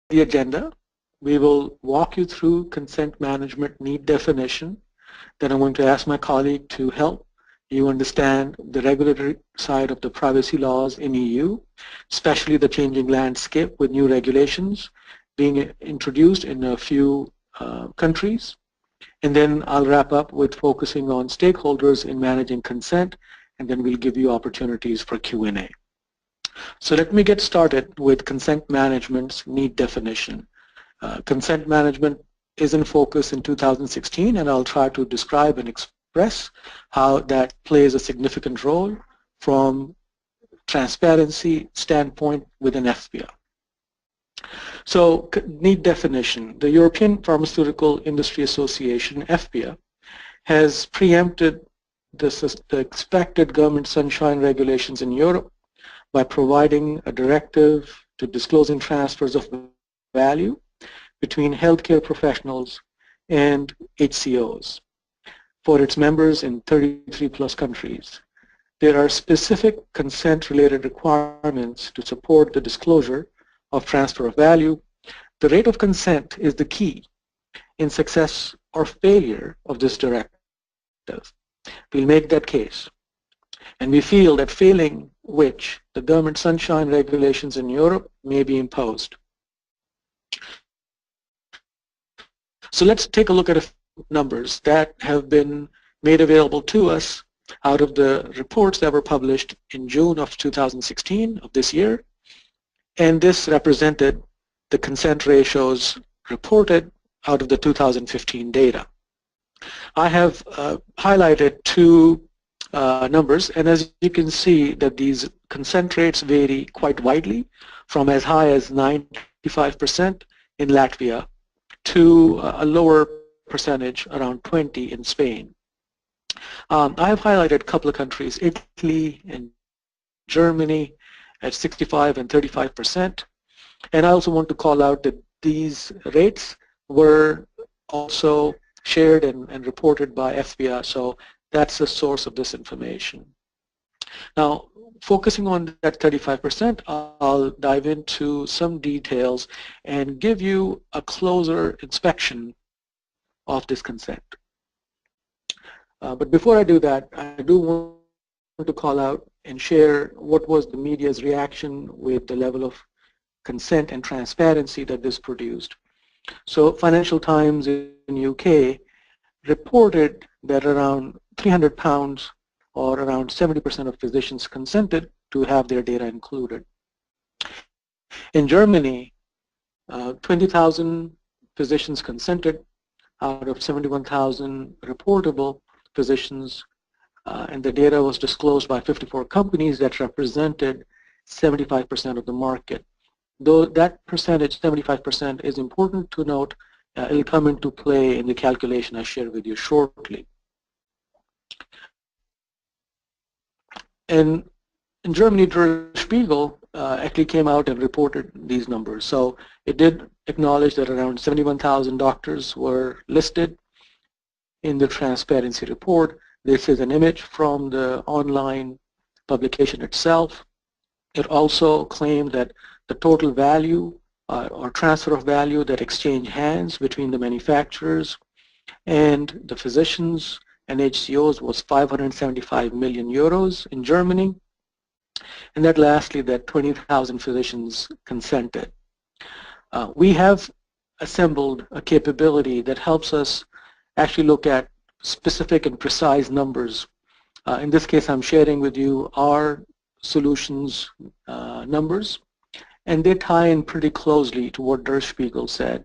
the agenda. We will walk you through consent management need definition. Then I'm going to ask my colleague to help you understand the regulatory side of the privacy laws in EU, especially the changing landscape with new regulations being introduced in a few countries. And then I'll wrap up with focusing on stakeholders in managing consent, and then we'll give you opportunities for Q&A. So let me get started with consent management's need definition. Consent management is in focus in 2016, and I'll try to describe and express how that plays a significant role from transparency standpoint within FPA. So need definition. The European Pharmaceutical Industry Association, FPA, has preempted the expected government sunshine regulations in Europe by providing a directive to disclosing transfers of value between healthcare professionals and HCOs for its members in 33 plus countries. There are specific consent-related requirements to support the disclosure of transfer of value. The rate of consent is the key in success or failure of this directive. We'll make that case. And we feel that failing which, the government sunshine regulations in Europe may be imposed. So let's take a look at a few numbers that have been made available to us out of the reports that were published in June of 2016 of this year. And this represented the consent ratios reported out of the 2015 data. I have highlighted two numbers, and as you can see that these consent rates vary quite widely from as high as 95% in Latvia to a lower percentage, around 20 in Spain. I have highlighted a couple of countries, Italy and Germany at 65 and 35%. And I also want to call out that these rates were also shared and reported by FBA, so that's the source of this information. Now, focusing on that 35%, I'll dive into some details and give you a closer inspection of this consent. But before I do that, I do want to call out and share what was the media's reaction with the level of consent and transparency that this produced. So Financial Times in UK reported that around £300 or around 70% of physicians consented to have their data included. In Germany, 20,000 physicians consented out of 71,000 reportable physicians, and the data was disclosed by 54 companies that represented 75% of the market. Though that percentage, 75%, is important to note, it will come into play in the calculation I share with you shortly. And in Germany, Der Spiegel actually came out and reported these numbers. So it did acknowledge that around 71,000 doctors were listed in the transparency report. This is an image from the online publication itself. It also claimed that the total value or transfer of value that exchanged hands between the manufacturers and the physicians and HCOs was 575 million euros in Germany, and that lastly that 20,000 physicians consented. We have assembled a capability that helps us actually look at specific and precise numbers. In this case, I'm sharing with you our solutions numbers, and they tie in pretty closely to what Der Spiegel said.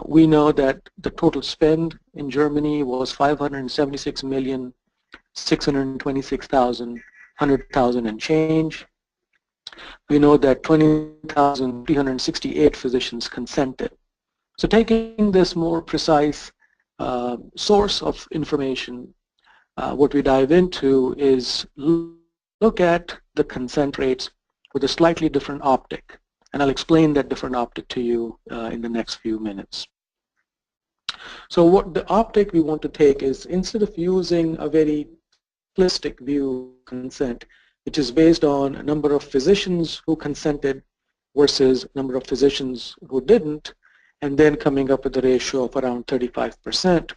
We know that the total spend in Germany was 576,626,100 and change. We know that 20,368 physicians consented. So taking this more precise source of information, what we dive into is look at the consent rates with a slightly different optic. And I'll explain that different optic to you in the next few minutes. So what the optic we want to take is, instead of using a very simplistic view of consent, which is based on a number of physicians who consented versus number of physicians who didn't, and then coming up with a ratio of around 35%.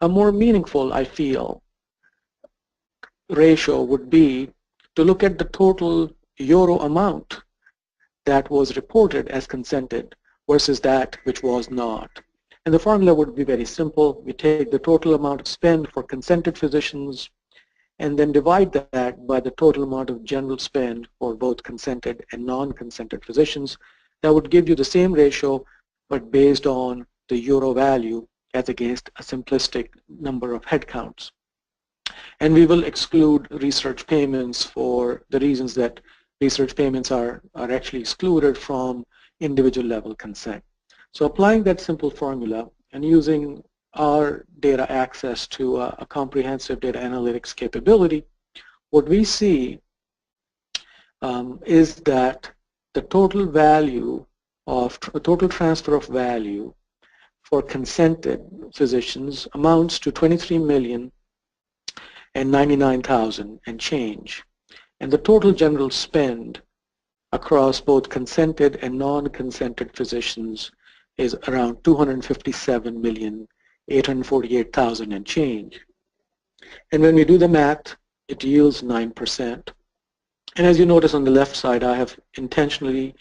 A more meaningful, I feel, ratio would be to look at the total euro amount that was reported as consented versus that which was not. And the formula would be very simple. We take the total amount of spend for consented physicians and then divide that by the total amount of general spend for both consented and non-consented physicians. That would give you the same ratio, but based on the euro value as against a simplistic number of headcounts. And we will exclude research payments for the reasons that research payments are actually excluded from individual level consent. So applying that simple formula and using our data access to a comprehensive data analytics capability, what we see is that the total value of total transfer of value for consented physicians amounts to 23,099,000 and change. And the total general spend across both consented and non-consented physicians is around 257,848,000 and change. And when we do the math, it yields 9%. And as you notice on the left side, I have intentionally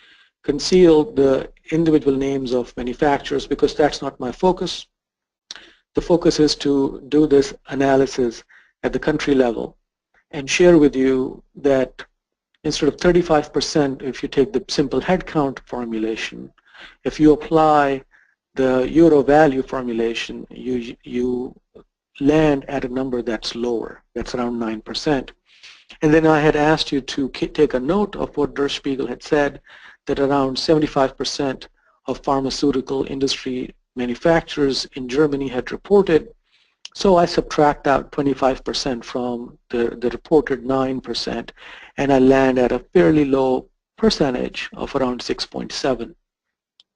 concealed the individual names of manufacturers because that's not my focus. The focus is to do this analysis at the country level and share with you that instead of 35%, if you take the simple headcount formulation, if you apply the euro value formulation, you land at a number that's lower, that's around 9%. And then I had asked you to take a note of what Der Spiegel had said, that around 75% of pharmaceutical industry manufacturers in Germany had reported. So I subtract out 25% from the reported 9%, and I land at a fairly low percentage of around 6.7.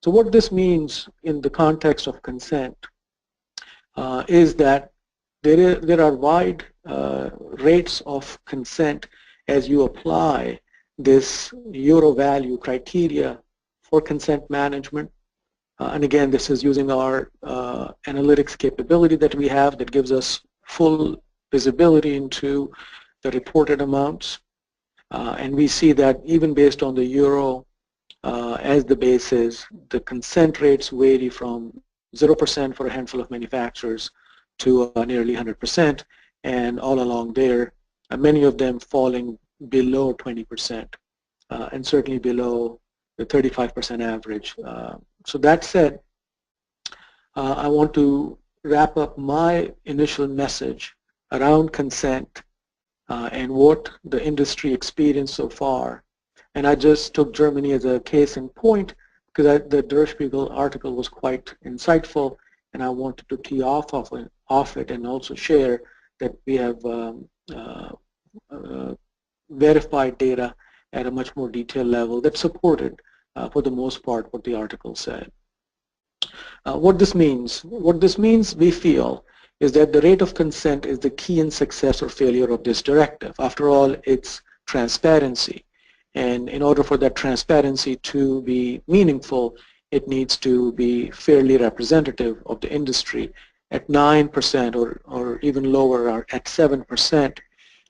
So what this means in the context of consent is that there are wide rates of consent as you apply this euro value criteria for consent management. And again, this is using our analytics capability that we have that gives us full visibility into the reported amounts. And we see that even based on the euro as the basis, the consent rates vary from 0% for a handful of manufacturers to nearly 100%, and all along there, many of them falling below 20%, and certainly below the 35% average. So that said, I want to wrap up my initial message around consent and what the industry experienced so far. And I just took Germany as a case in point because the Der Spiegel article was quite insightful, and I wanted to key off it and also share that we have verified data at a much more detailed level that supported, for the most part, what the article said. What this means, we feel, is that the rate of consent is the key in success or failure of this directive. After all, it's transparency. And in order for that transparency to be meaningful, it needs to be fairly representative of the industry. At 9% or even lower, or at 7%,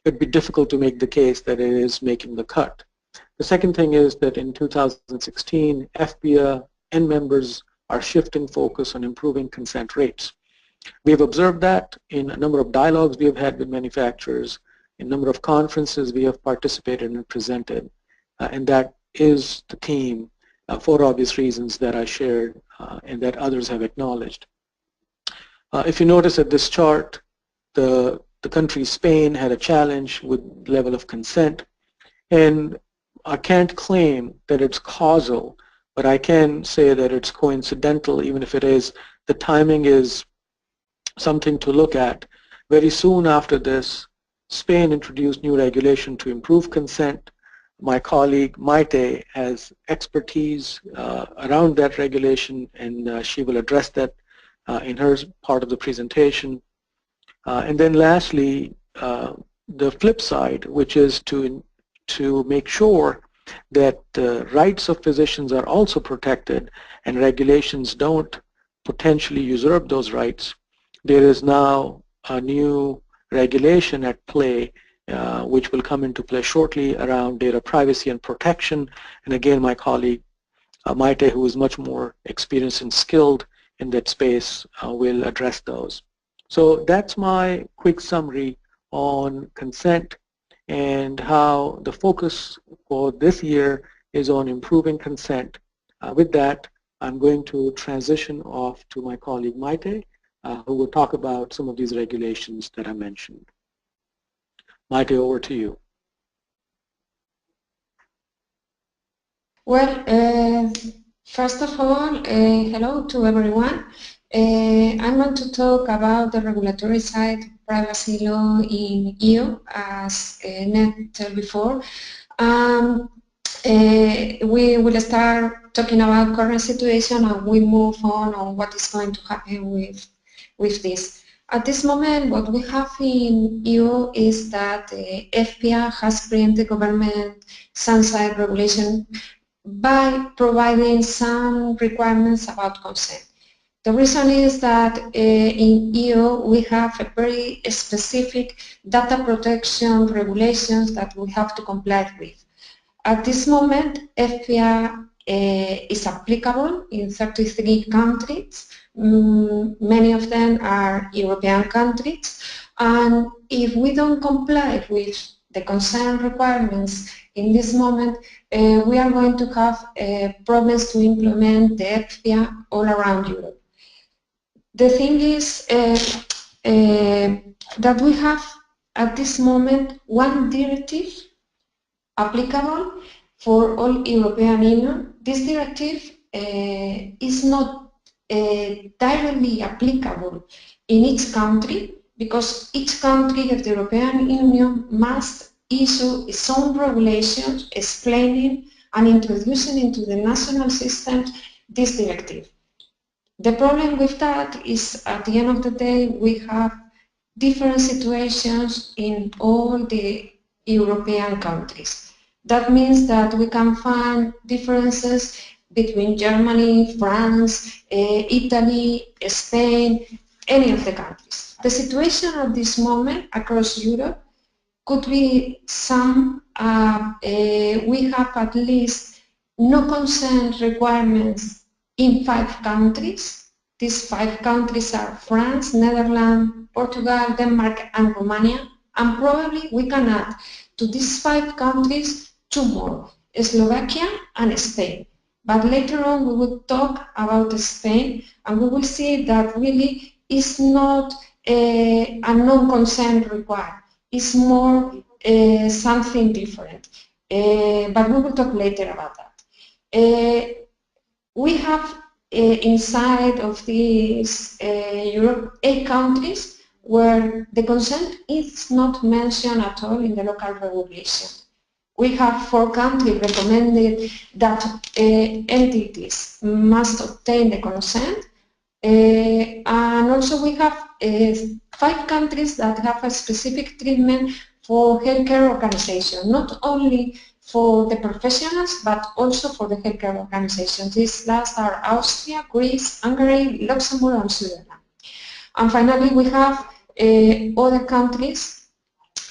it'd be difficult to make the case that it is making the cut. The second thing is that in 2016, FBA and members are shifting focus on improving consent rates. We have observed that in a number of dialogues we have had with manufacturers, in a number of conferences we have participated and presented, and that is the theme for obvious reasons that I shared and that others have acknowledged. If you notice at this chart, the country Spain had a challenge with level of consent, and I can't claim that it's causal, but I can say that it's coincidental. Even if it is, the timing is something to look at. Very soon after this, Spain introduced new regulation to improve consent. My colleague Maite has expertise around that regulation, and she will address that in her part of the presentation. And then lastly, the flip side, which is to make sure that the rights of physicians are also protected and regulations don't potentially usurp those rights, there is now a new regulation at play which will come into play shortly around data privacy and protection. And again, my colleague Maite, who is much more experienced and skilled in that space, will address those. So that's my quick summary on consent and how the focus for this year is on improving consent. With that, I'm going to transition off to my colleague Maite, who will talk about some of these regulations that I mentioned. Maite, over to you. Well, first of all, hello to everyone. I'm going to talk about the regulatory side of privacy law in EU, as Ned told before. We will start talking about current situation and we move on what is going to happen with this. At this moment, what we have in EU is that FPA has preempted government sunset regulation by providing some requirements about consent. The reason is that in EU we have a very specific data protection regulations that we have to comply with. At this moment, FPA is applicable in 33 countries. Many of them are European countries. And if we don't comply with the consent requirements in this moment, we are going to have problems to implement the FPA all around Europe. The thing is that we have at this moment one directive applicable for all European Union. This directive is not directly applicable in each country because each country of the European Union must issue its own regulations explaining and introducing into the national system this directive. The problem with that is at the end of the day we have different situations in all the European countries. That means that we can find differences between Germany, France, Italy, Spain, any of the countries. The situation at this moment across Europe could be some, we have at least no consent requirements in 5 countries. These 5 countries are France, Netherlands, Portugal, Denmark and Romania, and probably we can add to these 5 countries 2 more, Slovakia and Spain. But later on we will talk about Spain and we will see that really is not a non-consent required. It's more something different. But we will talk later about that. We have inside of these Europe 8 countries where the consent is not mentioned at all in the local regulation. We have 4 countries recommended that entities must obtain the consent, and also we have 5 countries that have a specific treatment for healthcare organizations, not only for the professionals but also for the healthcare organizations. These last are Austria, Greece, Hungary, Luxembourg and Switzerland. And finally we have other countries.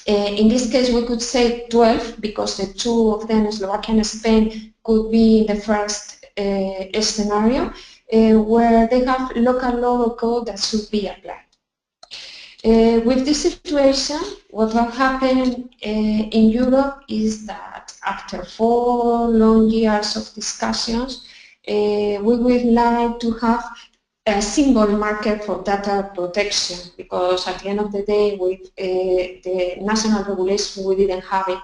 In this case we could say 12 because the 2 of them, Slovakia and Spain, could be the first scenario where they have local law code that should be applied. With this situation, what will happen in Europe is that after 4 long years of discussions, we would like to have a single market for data protection because at the end of the day with the national regulation we didn't have it.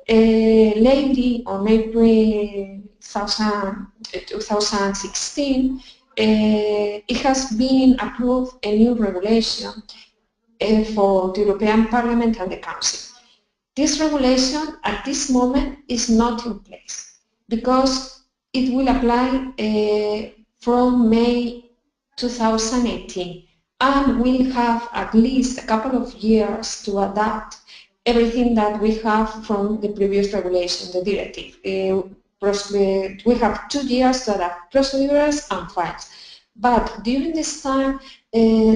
Lately on April 2016 it has been approved a new regulation for the European Parliament and the Council. This regulation at this moment is not in place because it will apply from May 2018 and will have at least a couple of years to adapt everything that we have from the previous regulation, the directive. We have 2 years to adapt procedures and files. But during this time,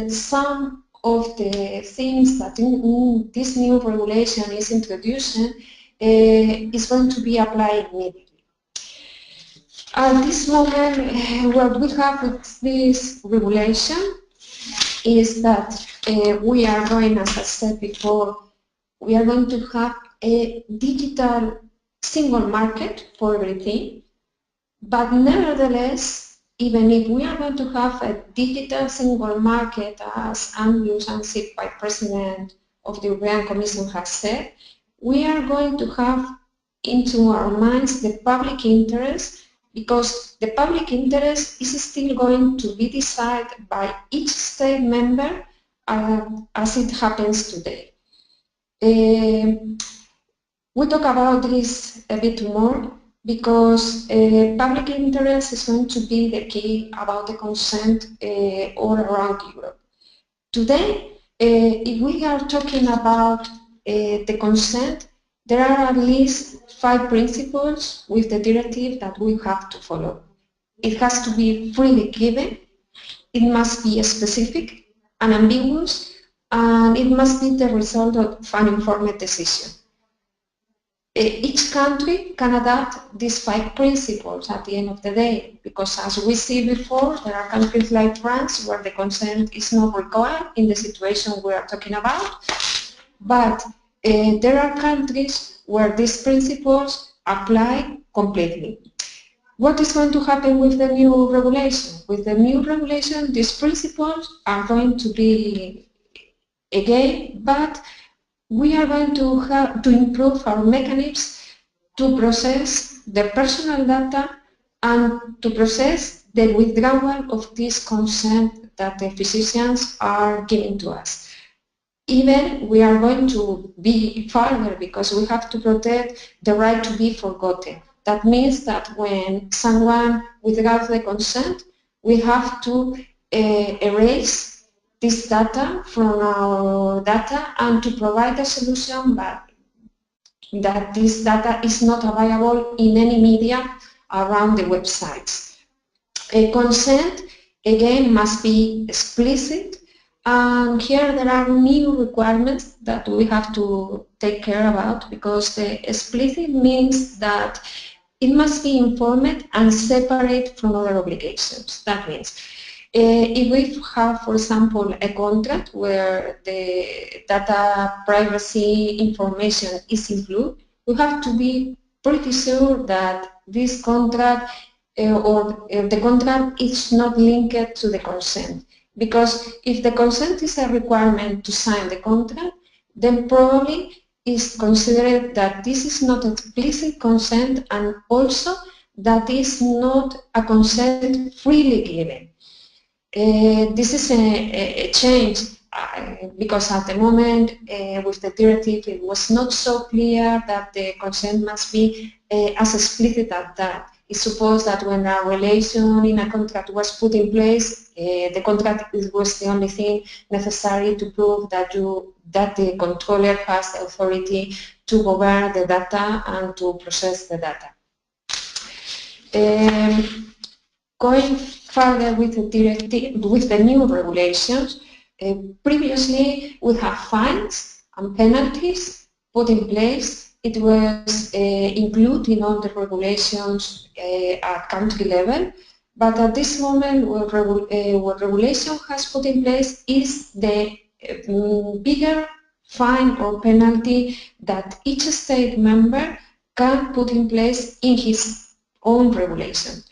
some of the things that in this new regulation is introducing is going to be applied immediately. At this moment, what we have with this regulation is that we are going, as I said before, we are going to have a digital single market for everything, but nevertheless, even if we are going to have a digital single market, as Andrews and SIP by President of the European Commission has said, we are going to have into our minds the public interest, because the public interest is still going to be decided by each state member as it happens today. We talk about this a bit more because public interest is going to be the key about the consent all around Europe. Today, if we are talking about the consent, there are at least 5 principles with the directive that we have to follow. It has to be freely given, it must be specific, unambiguous, and it must be the result of an informed decision. Each country can adapt these 5 principles at the end of the day, because as we see before, there are countries like France where the consent is not required in the situation we are talking about, but there are countries where these principles apply completely. What is going to happen with the new regulation? With the new regulation, these principles are going to be again, but we are going to have to improve our mechanisms to process the personal data and to process the withdrawal of this consent that the physicians are giving to us. Even we are going to be further because we have to protect the right to be forgotten. That means that when someone withdraws the consent, we have to erase this data from our data and to provide a solution that this data is not available in any media around the websites. A consent, again, must be explicit, and here there are new requirements that we have to take care about, because the explicit means that it must be informed and separate from other obligations. That means if we have, for example, a contract where the data privacy information is included, we have to be pretty sure that this contract or the contract is not linked to the consent. Because if the consent is a requirement to sign the contract, then probably is considered that this is not explicit consent, and also that is not a consent freely given. This is a change because at the moment with the directive it was not so clear that the consent must be as explicit as that. It's supposed that when a relation in a contract was put in place, the contract was the only thing necessary to prove that the controller has the authority to govern the data and to process the data. Going further with the directive, with the new regulations, previously we have fines and penalties put in place. It was included in all the regulations at country level, but at this moment what regulation has put in place is the bigger fine or penalty that each state member can put in place in his own regulation.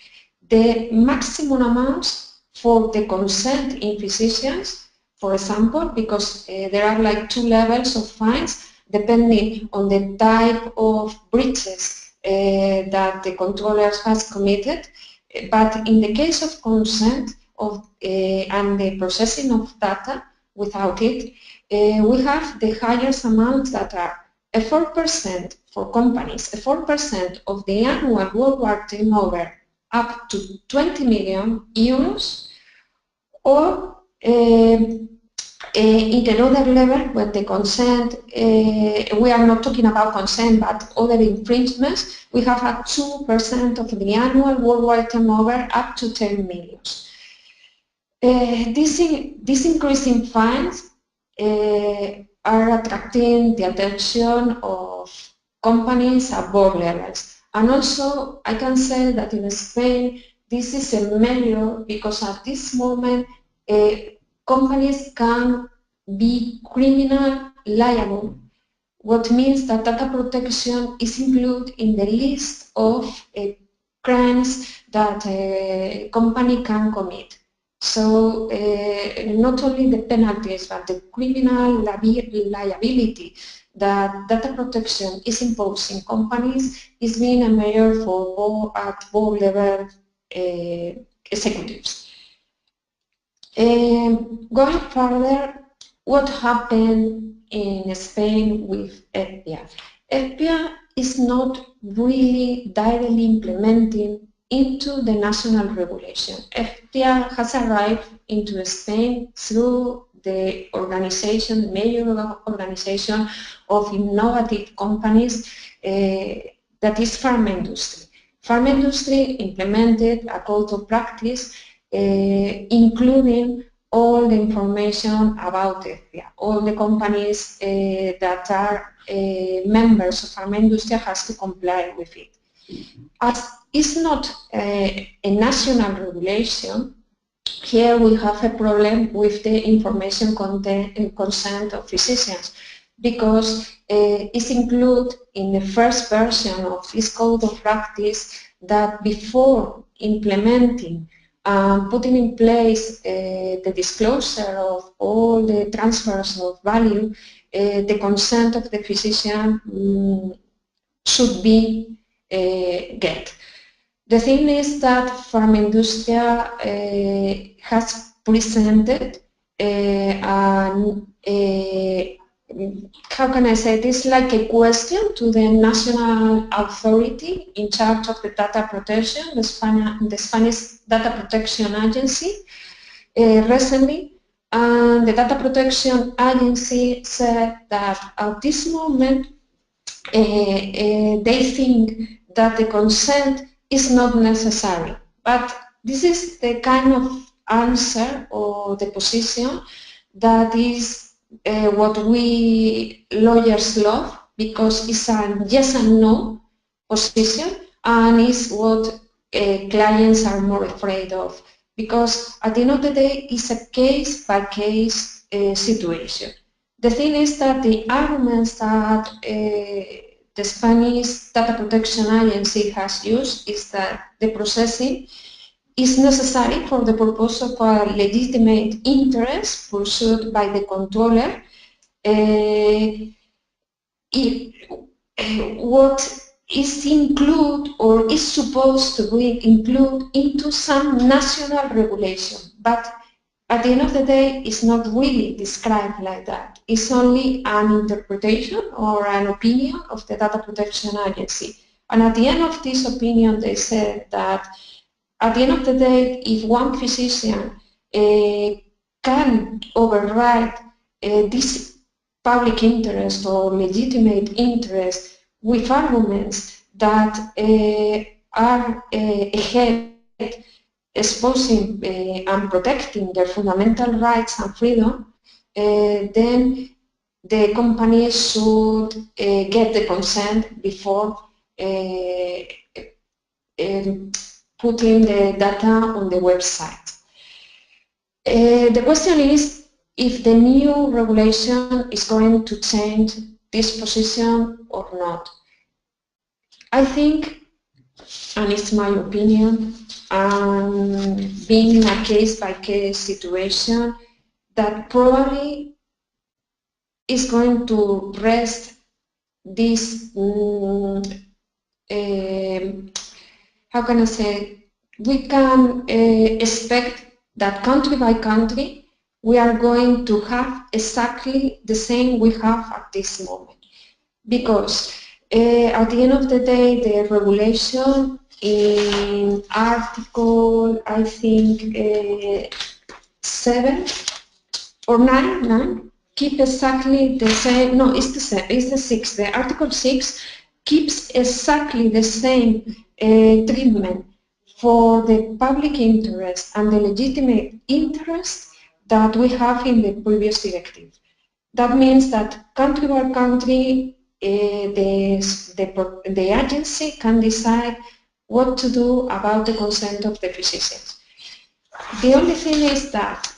The maximum amounts for the consent in physicians, for example, because there are like 2 levels of fines depending on the type of breaches that the controller has committed. But in the case of consent and the processing of data without it, we have the highest amounts that are a 4% for companies, a 4% of the annual worldwide turnover up to 20 million euros, or in another level, when the consent, we are not talking about consent, but other infringements, we have a 2% of the annual worldwide turnover up to 10 million. These increasing fines are attracting the attention of companies at board levels. And also, I can say that in Spain, this is a measure because at this moment, companies can be criminal liable, what means that data protection is included in the list of crimes that a company can commit. So not only the penalties, but the criminal liability that data protection is imposing companies is being a measure for at board level executives. Going further, what happened in Spain with FPA? FPA is not really directly implementing into the national regulation. FPA has arrived into Spain through the organization, major organization of innovative companies that is Pharma Industry. Pharma Industry implemented a code of practice including all the information about FPA. All the companies that are members of Pharma Industry has to comply with it. As it's not a national regulation, here we have a problem with the information consent of physicians because it's included in the first version of this code of practice that before implementing putting in place the disclosure of all the transfers of value, the consent of the physician should be get. The thing is that Pharma Industria has presented how can I say this, like a question to the national authority in charge of the data protection, the Spanish Data Protection Agency, recently. And the Data Protection Agency said that at this moment they think that the consent is not necessary. But this is the kind of answer or the position that is what we lawyers love, because it's a yes and no position, and it's what clients are more afraid of, because at the end of the day it's a case-by-case situation. The thing is that the arguments that the Spanish Data Protection Agency has used is that the processing is necessary for the purpose of a legitimate interest pursued by the controller. What is included or is supposed to be included into some national regulation, but at the end of the day it's not really described like that. It's only an interpretation or an opinion of the Data Protection Agency. And at the end of this opinion they said that at the end of the day, if one physician can override this public interest or legitimate interest with arguments that are ahead exposing and protecting their fundamental rights and freedom, then the company should get the consent before putting the data on the website. The question is if the new regulation is going to change this position or not. I think, and it's my opinion, being in a case-by-case situation, that probably is going to rest this how can I say, we can expect that country by country we are going to have exactly the same we have at this moment. Because at the end of the day, the regulation in article, I think, 7 or 9, keep exactly the same, no, it's the same, it's the 6. The Article 6 keeps exactly the same treatment for the public interest and the legitimate interest that we have in the previous directive. That means that country by country, the agency can decide what to do about the consent of the physicians. The only thing is that,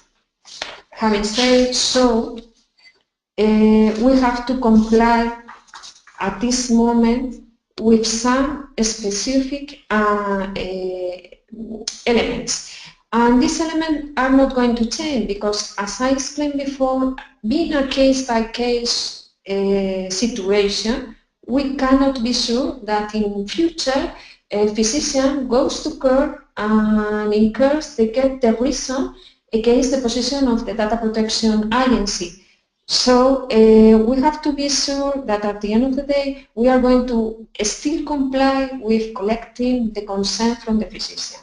having said so, we have to comply at this moment with some specific elements. And these elements are not going to change because, as I explained before, being a case-by-case situation, we cannot be sure that in future a physician goes to court and incurs the reason against the position of the data protection agency. So we have to be sure that at the end of the day we are going to still comply with collecting the consent from the physician.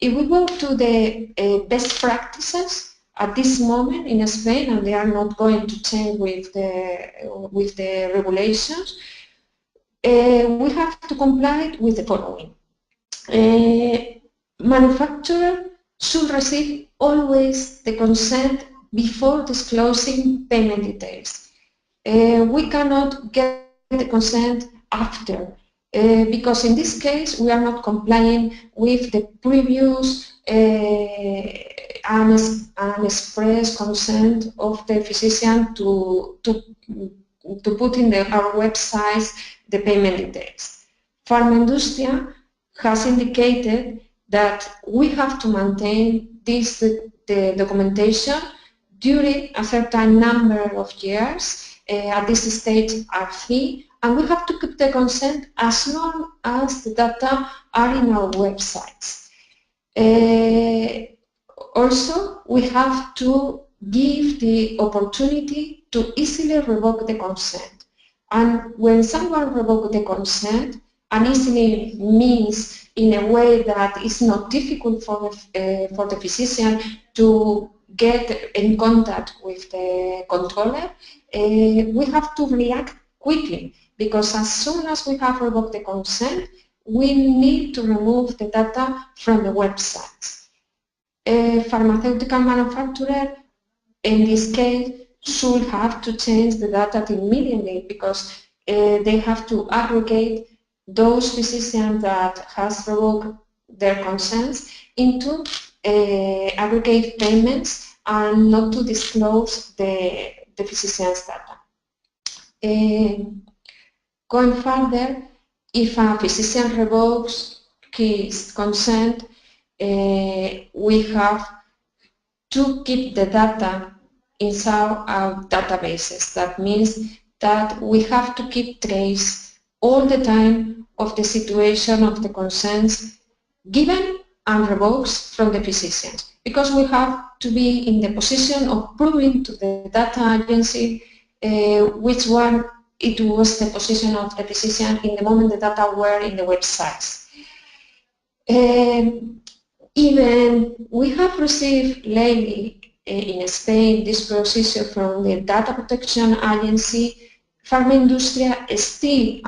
If we go to the best practices at this moment in Spain, and they are not going to change with the regulations, we have to comply with the following. Manufacturer should receive always the consent before disclosing payment details. We cannot get the consent after, because in this case we are not complying with the previous unexpressed consent of the physician to put in our websites the payment details. Pharmaindustria has indicated that we have to maintain the documentation during a certain number of years, at this stage are 3, and we have to keep the consent as long as the data are in our websites. Also, we have to give the opportunity to easily revoke the consent. And when someone revokes the consent, and easily means in a way that is not difficult for the physician to get in contact with the controller, we have to react quickly, because as soon as we have revoked the consent, we need to remove the data from the websites. A pharmaceutical manufacturer, in this case, should have to change the data immediately, because they have to aggregate those physicians that has revoked their consents into aggregate payments and not to disclose the physician's data. Going further, if a physician revokes his consent, we have to keep the data inside our databases. That means that we have to keep trace all the time of the situation of the consents given and revoked from the physicians, because we have to be in the position of proving to the data agency which one it was the position of the physician in the moment the data were in the websites. Even we have received lately in Spain this procedure from the data protection agency. Pharmaindustria is still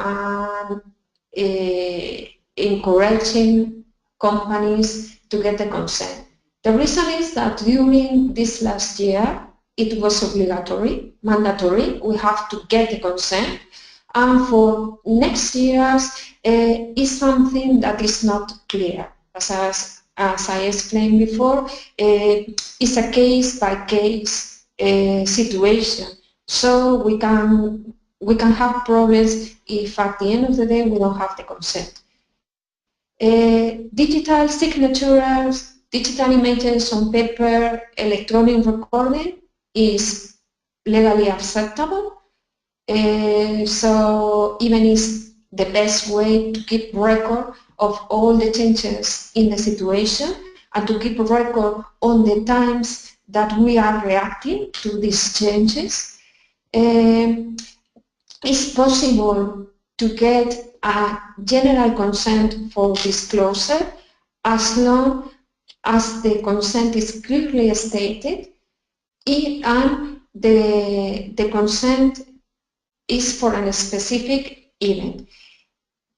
encouraging companies to get the consent. The reason is that during this last year it was mandatory, we have to get the consent, and for next years is something that is not clear. As I explained before, it's a case-by-case situation, so we can have problems if at the end of the day we don't have the consent. Digital signatures, digital images on paper, electronic recording is legally acceptable. So even is the best way to keep record of all the changes in the situation and to keep record on the times that we are reacting to these changes. It's possible to get a general consent for disclosure as long as the consent is clearly stated and the consent is for a specific event.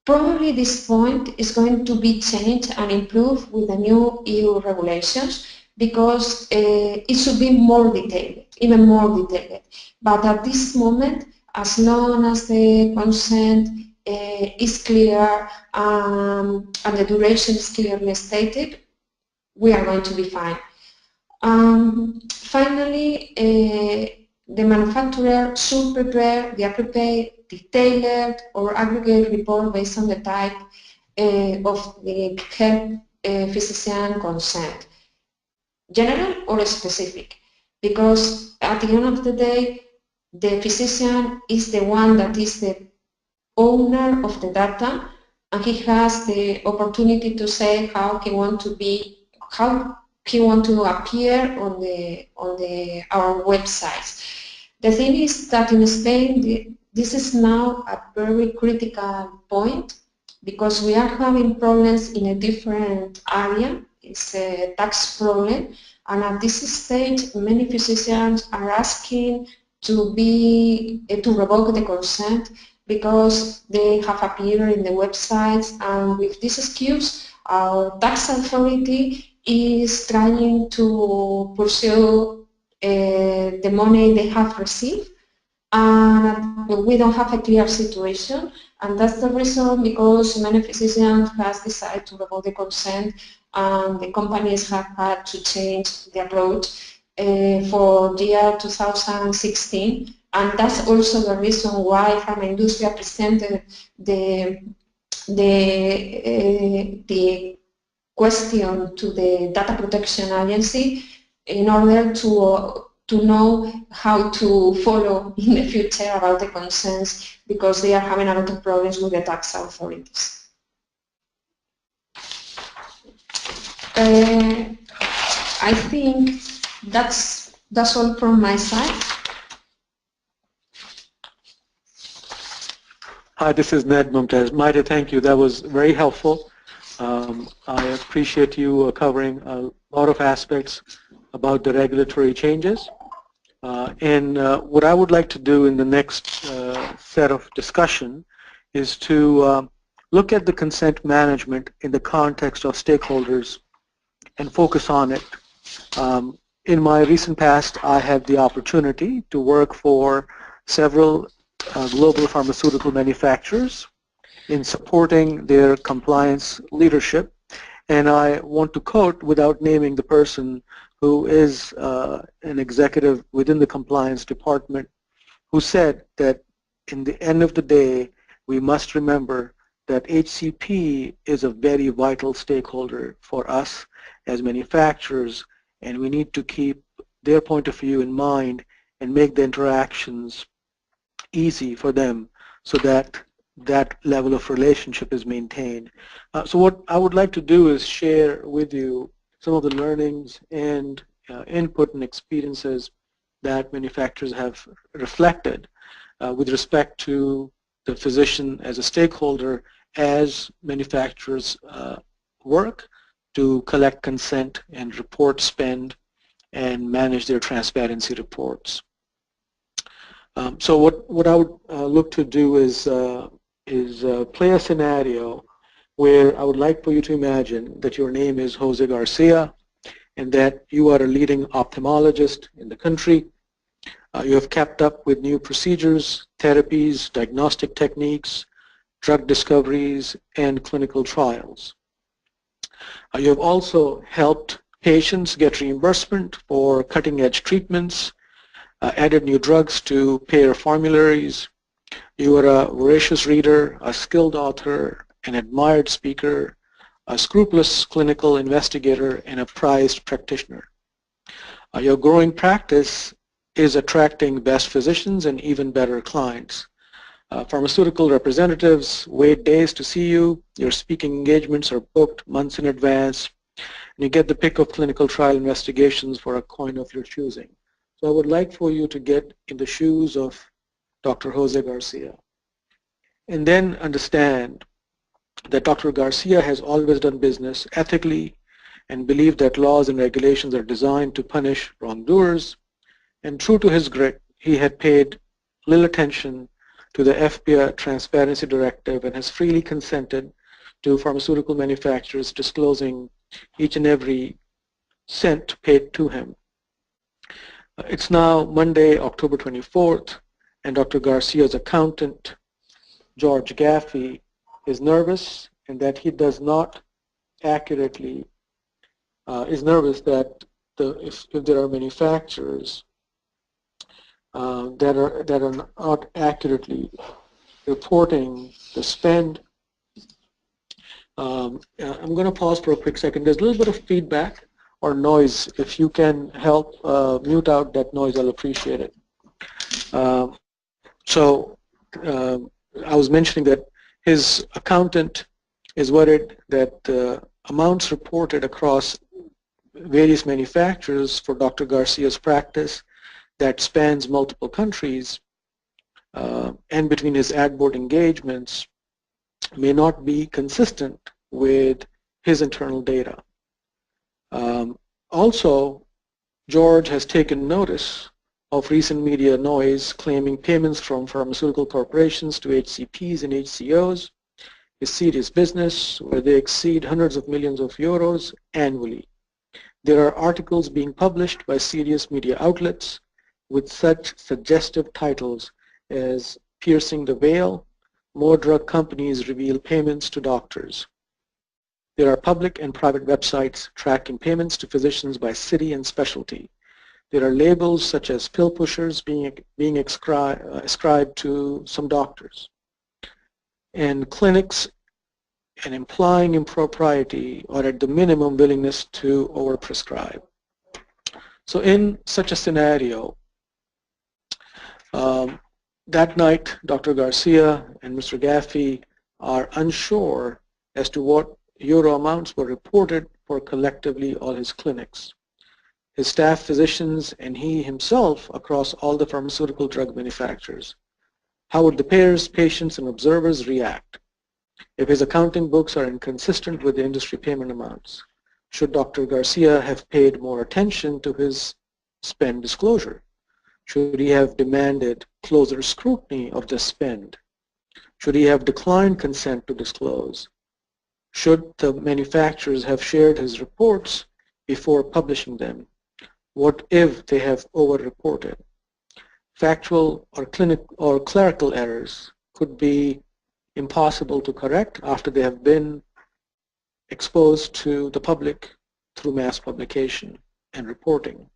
Probably this point is going to be changed and improved with the new EU regulations because it should be more detailed, even more detailed. But at this moment, as long as the consent is clear and the duration is clearly stated, we are going to be fine. Finally, the manufacturer should prepare the appropriate detailed or aggregate report based on the type of the health physician consent, general or specific, because at the end of the day, the physician is the one that is the owner of the data, and he has the opportunity to say how he wants to appear on our websites. The thing is that in Spain, this is now a very critical point because we are having problems in a different area. It's a tax problem, and at this stage, many physicians are asking to revoke the consent because they have appeared in the websites, and with this excuse, our tax authority is trying to pursue the money they have received, and we don't have a clear situation, and that's the reason because many physicians have decided to revoke the consent, and the companies have had to change the approach for the year 2016, and that's also the reason why Pharma Industria presented the question to the Data Protection Agency in order to know how to follow in the future about the consents because they are having a lot of problems with the tax authorities. I think that's all from my side. Hi, this is Ned Mumtaz. Maite, thank you. That was very helpful. I appreciate you covering a lot of aspects about the regulatory changes. What I would like to do in the next set of discussion is to look at the consent management in the context of stakeholders and focus on it. In my recent past, I had the opportunity to work for several global pharmaceutical manufacturers in supporting their compliance leadership. And I want to quote, without naming the person, who is an executive within the compliance department, who said that in the end of the day, we must remember that HCP is a very vital stakeholder for us as manufacturers, and we need to keep their point of view in mind and make the interactions easy for them so that that level of relationship is maintained. So what I would like to do is share with you some of the learnings and input and experiences that manufacturers have reflected with respect to the physician as a stakeholder as manufacturers work to collect consent and report spend and manage their transparency reports. So what I would look to do is play a scenario where I would like for you to imagine that your name is Jose Garcia and that you are a leading ophthalmologist in the country. You have kept up with new procedures, therapies, diagnostic techniques, drug discoveries, and clinical trials. You have also helped patients get reimbursement for cutting-edge treatments, added new drugs to payer formularies. You are a voracious reader, a skilled author, an admired speaker, a scrupulous clinical investigator, and a prized practitioner. Your growing practice is attracting best physicians and even better clients. Pharmaceutical representatives wait days to see you. Your speaking engagements are booked months in advance. And you get the pick of clinical trial investigations for a coin of your choosing. So I would like for you to get in the shoes of Dr. Jose Garcia and then understand that Dr. Garcia has always done business ethically and believed that laws and regulations are designed to punish wrongdoers. And true to his grit, he had paid little attention to the FPI Transparency Directive and has freely consented to pharmaceutical manufacturers disclosing each and every cent paid to him. It's now Monday, October 24th, and Dr. Garcia's accountant, George Gaffey, is nervous and that he does not accurately, is nervous that if there are manufacturers that are not accurately reporting the spend. I'm going to pause for a quick second. There's a little bit of feedback or noise. If you can help mute out that noise, I'll appreciate it. I was mentioning that his accountant is worried that the amounts reported across various manufacturers for Dr. Garcia's practice that spans multiple countries and between his ad board engagements may not be consistent with his internal data. Also, George has taken notice of recent media noise claiming payments from pharmaceutical corporations to HCPs and HCOs is serious business where they exceed hundreds of millions of euros annually. There are articles being published by serious media outlets with such suggestive titles as Piercing the Veil, More Drug Companies Reveal Payments to Doctors. There are public and private websites tracking payments to physicians by city and specialty. There are labels such as pill pushers being ascribed to some doctors, and clinics and implying impropriety or at the minimum willingness to overprescribe. So in such a scenario, that night Dr. Garcia and Mr. Gaffey are unsure as to what euro amounts were reported for collectively all his clinics. His staff physicians and he himself across all the pharmaceutical drug manufacturers. How would the payers, patients, and observers react if his accounting books are inconsistent with the industry payment amounts? Should Dr. Garcia have paid more attention to his spend disclosure? Should he have demanded closer scrutiny of the spend? Should he have declined consent to disclose? Should the manufacturers have shared his reports before publishing them? What if they have over-reported? Factual or clerical errors could be impossible to correct after they have been exposed to the public through mass publication and reporting.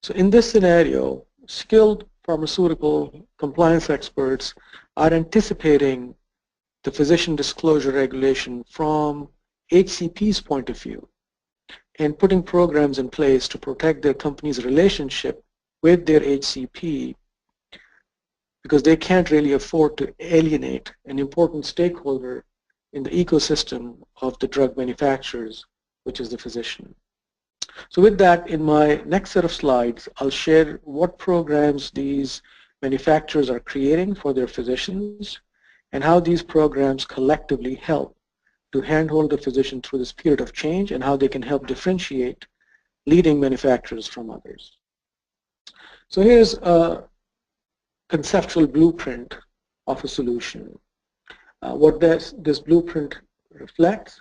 So in this scenario, skilled pharmaceutical compliance experts are anticipating the physician disclosure regulation from HCP's point of view and putting programs in place to protect their company's relationship with their HCP because they can't really afford to alienate an important stakeholder in the ecosystem of the drug manufacturers, which is the physician. So with that, in my next set of slides, I'll share what programs these manufacturers are creating for their physicians and how these programs collectively help to handhold the physician through this period of change and how they can help differentiate leading manufacturers from others. So here's a conceptual blueprint of a solution. What this blueprint reflects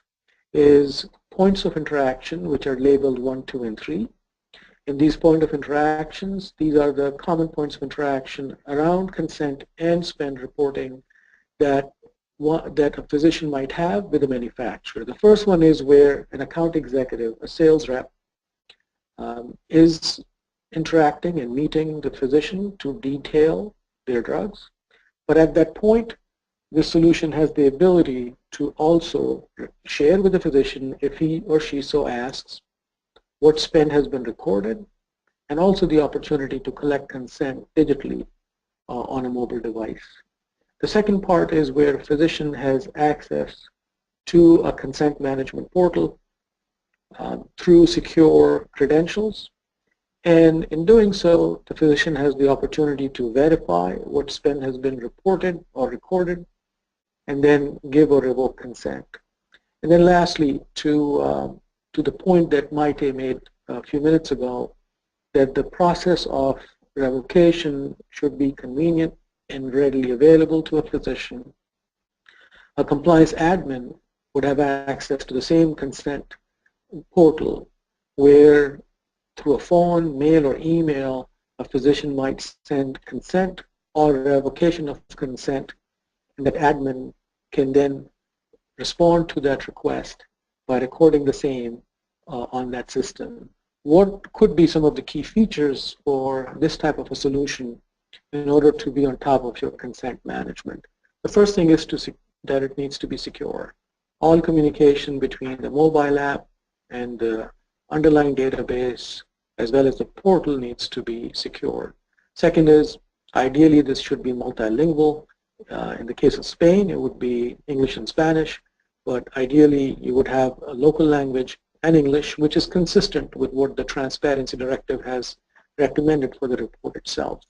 is points of interaction which are labeled 1, 2, and 3. In these points of interactions, these are the common points of interaction around consent and spend reporting that a physician might have with a manufacturer. The first one is where an account executive, a sales rep, is interacting and meeting the physician to detail their drugs. But at that point, the solution has the ability to also share with the physician, if he or she so asks, what spend has been recorded, and also the opportunity to collect consent digitally on a mobile device. The second part is where a physician has access to a consent management portal through secure credentials. And in doing so, the physician has the opportunity to verify what spend has been reported or recorded, and then give or revoke consent. And then lastly, to the point that Maite made a few minutes ago, that the process of revocation should be convenient and readily available to a physician. A compliance admin would have access to the same consent portal where through a phone, mail, or email, a physician might send consent or revocation of consent, and that admin can then respond to that request by recording the same on that system. What could be some of the key features for this type of a solution in order to be on top of your consent management? The first thing is that it needs to be secure. All communication between the mobile app and the underlying database as well as the portal needs to be secure. Second is, ideally this should be multilingual. In the case of Spain, it would be English and Spanish, but ideally you would have a local language and English, which is consistent with what the Transparency Directive has recommended for the report itself.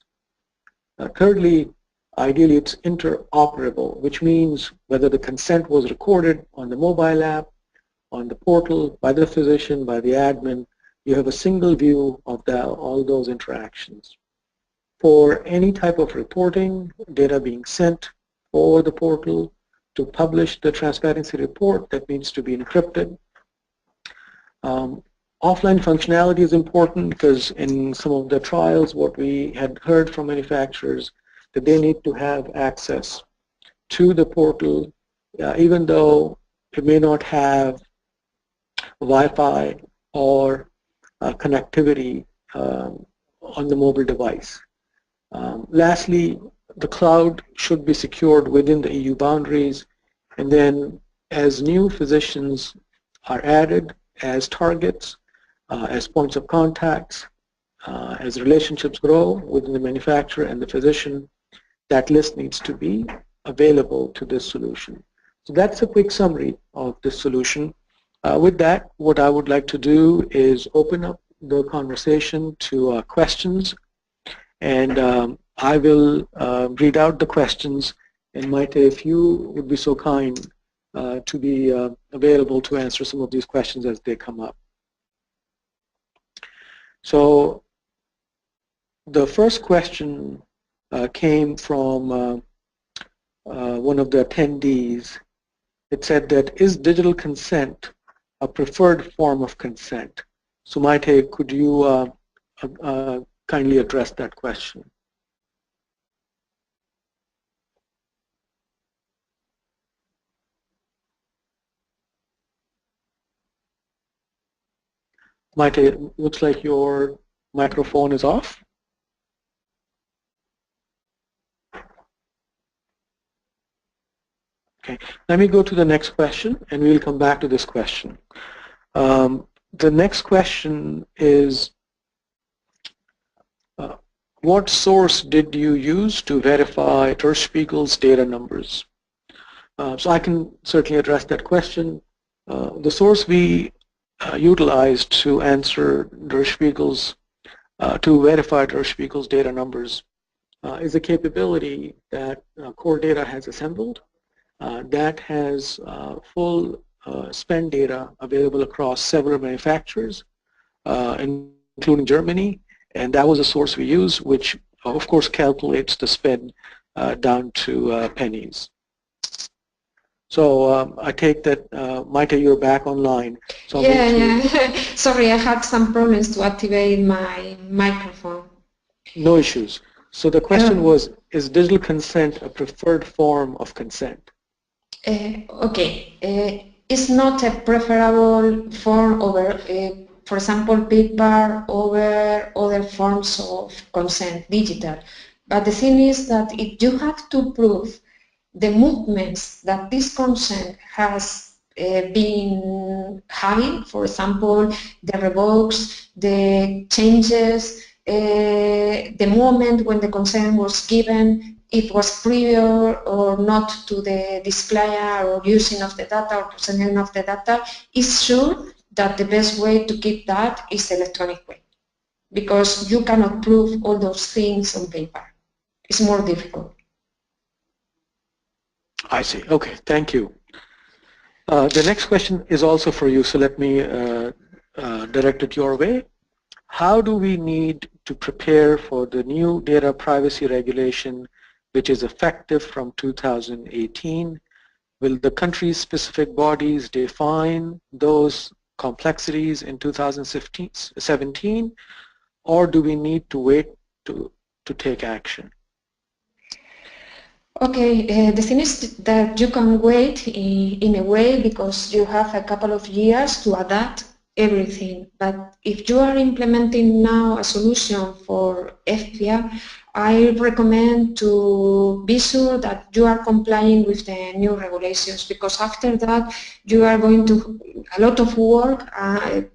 Thirdly, ideally it's interoperable, which means whether the consent was recorded on the mobile app, on the portal, by the physician, by the admin, you have a single view of all those interactions. For any type of reporting, data being sent over the portal to publish the transparency report, that needs to be encrypted. Offline functionality is important because in some of the trials, what we had heard from manufacturers, that they need to have access to the portal, even though it may not have Wi-Fi or connectivity on the mobile device. Lastly, the cloud should be secured within the EU boundaries, and then as new physicians are added as targets, as points of contacts, as relationships grow within the manufacturer and the physician, that list needs to be available to this solution. So that's a quick summary of this solution. With that, what I would like to do is open up the conversation to questions, and I will read out the questions, and Maite, if you would be so kind to be available to answer some of these questions as they come up. So the first question came from one of the attendees. It said that, is digital consent a preferred form of consent? So Maite, could you kindly address that question? Maite, it looks like your microphone is off. Okay, let me go to the next question, and we'll come back to this question. The next question is, what source did you use to verify Der Spiegel's data numbers? So I can certainly address that question. The source we utilized to answer Der Spiegel's, to verify Der Spiegel's data numbers is a capability that Core Data has assembled that has full spend data available across several manufacturers, including Germany, and that was a source we used, which of course calculates the spend down to pennies. So I take that, Maite, you're back online. So yeah. Sorry, I had some problems to activate my microphone. No issues. So the question was, is digital consent a preferred form of consent? Okay, it's not a preferable form over, for example, paper over other forms of consent, digital. But the thing is that if you have to prove the movements that this consent has been having, for example, the revokes, the changes, the moment when the consent was given, it was prior or not to the disclosure or using of the data or presenting of the data, is sure that the best way to keep that is the electronic way, because you cannot prove all those things on paper. It's more difficult. I see. Okay, thank you. The next question is also for you, so let me direct it your way. how do we need to prepare for the new data privacy regulation, which is effective from 2018? Will the country's specific bodies define those complexities in 2017, or do we need to wait to take action? Okay, the thing is that you can wait in a way because you have a couple of years to adapt everything. But if you are implementing now a solution for FPR, I recommend to be sure that you are complying with the new regulations, because after that you are going to a lot of work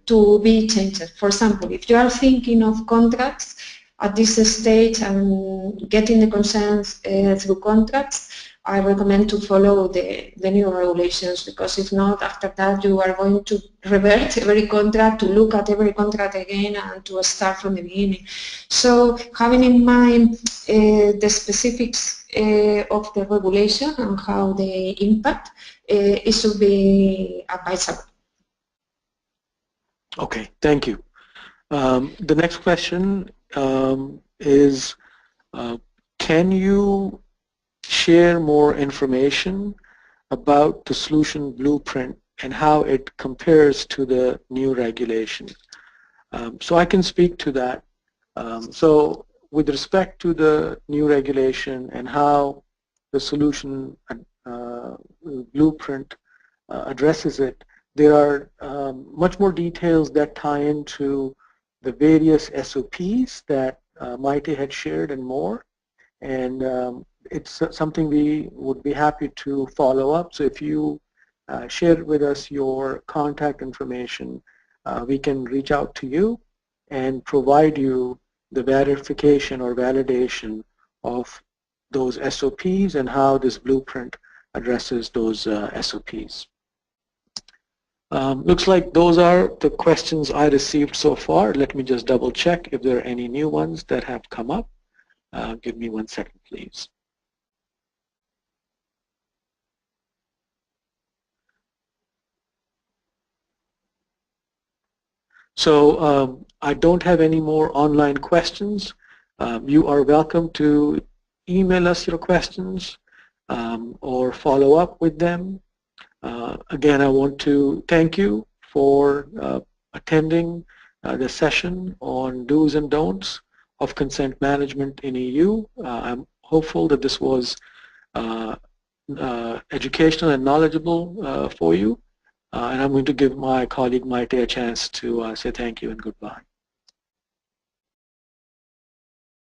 to be changed. For example, if you are thinking of contracts at this stage and getting the consents through contracts, I recommend to follow the new regulations, because if not, after that you are going to revert every contract, to look at every contract again and to start from the beginning. So having in mind the specifics of the regulation and how they impact, it should be advisable. Okay, thank you. The next question is, can you share more information about the solution blueprint and how it compares to the new regulation? So I can speak to that. So with respect to the new regulation and how the solution blueprint addresses it, there are much more details that tie into the various SOPs that Maite had shared and more. And it's something we would be happy to follow up. So if you share with us your contact information, we can reach out to you and provide you the verification or validation of those SOPs and how this blueprint addresses those SOPs. Looks like those are the questions I received so far. Let me just double check if there are any new ones that have come up. Give me 1 second, please. So I don't have any more online questions. You are welcome to email us your questions or follow up with them. Again, I want to thank you for attending the session on do's and don'ts of consent management in EU. I'm hopeful that this was educational and knowledgeable for you. And I'm going to give my colleague Maite a chance to say thank you and goodbye.